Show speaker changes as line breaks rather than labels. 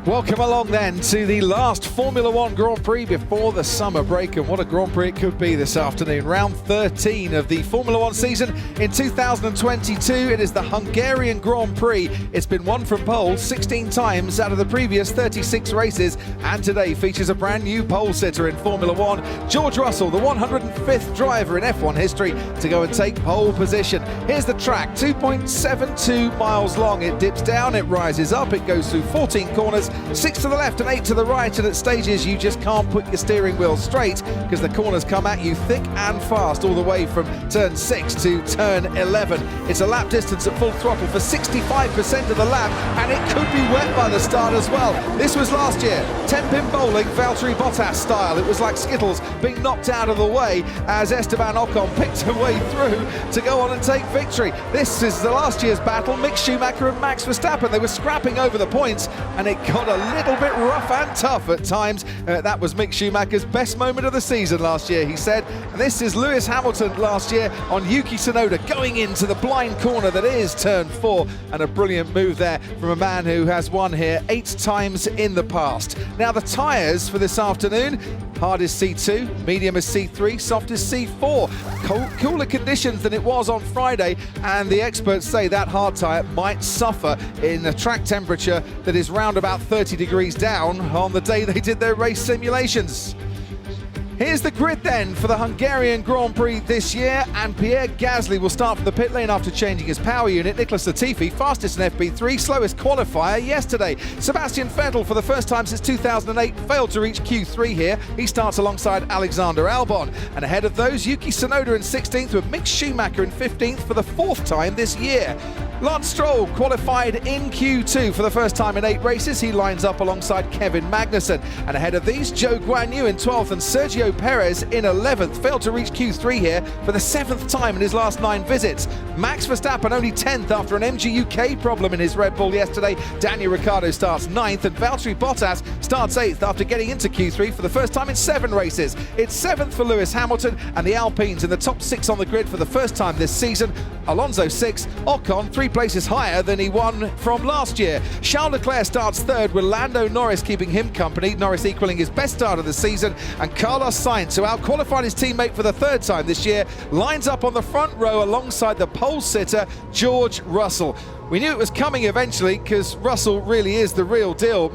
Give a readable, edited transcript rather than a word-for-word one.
Welcome along then to the last Formula One Grand Prix before the summer break, and what a Grand Prix it could be this afternoon. Round 13 of the Formula One season in 2022. It is the Hungarian Grand Prix. It's been won from pole 16 times out of the previous 36 races, and today features a brand new pole sitter in Formula One, George Russell, the 105th driver in F1 history to go and take pole position. Here's the track, 2.72 miles long. It dips down, it rises up, it goes through 14 corners, 6 to the left and 8 to the right, and at stages you just can't put your steering wheel straight because the corners come at you thick and fast all the way from turn 6 to turn 11. It's a lap distance at full throttle for 65% of the lap, and it could be wet by the start as well. This was last year, 10-pin bowling, Valtteri Bottas style. It was like Skittles being knocked out of the way as Esteban Ocon picked her way through to go on and take victory. This is the last year's battle, Mick Schumacher and Max Verstappen. They were scrapping over the points, and it got a little bit rough and tough at times. That was Mick Schumacher's best moment of the season last year, he said. And this is Lewis Hamilton last year on Yuki Tsunoda going into the blind corner that is turn 4, and a brilliant move there from a man who has won here 8 times in the past. Now the tyres for this afternoon, hard is C2, medium is C3, soft is C4. Cooler conditions than it was on Friday, and the experts say that hard tyre might suffer in a track temperature that is round about 30 degrees down on the day they did their race simulations. Here's the grid then for the Hungarian Grand Prix this year, and Pierre Gasly will start from the pit lane after changing his power unit. Nicholas Latifi, fastest in FP3, slowest qualifier yesterday. Sebastian Vettel, for the first time since 2008, failed to reach Q3 here. He starts alongside Alexander Albon. And ahead of those, Yuki Tsunoda in 16th with Mick Schumacher in 15th for the 4th time this year. Lance Stroll qualified in Q2 for the first time in 8 races. He lines up alongside Kevin Magnussen. And ahead of these, Zhou Guanyu in 12th and Sergio Perez in 11th. Failed to reach Q3 here for the 7th time in his last 9 visits. Max Verstappen only 10th after an MGU-K problem in his Red Bull yesterday. Daniel Ricciardo starts 9th, and Valtteri Bottas starts 8th after getting into Q3 for the first time in 7 races. It's 7th for Lewis Hamilton, and the Alpines in the top 6 on the grid for the first time this season. Alonso 6th, Ocon 3 places higher than he won from last year. Charles Leclerc starts 3rd with Lando Norris keeping him company, Norris equaling his best start of the season, and Carlos Sainz, who out-qualified his teammate for the 3rd time this year, lines up on the front row alongside the pole sitter George Russell. We knew it was coming eventually because Russell really is the real deal.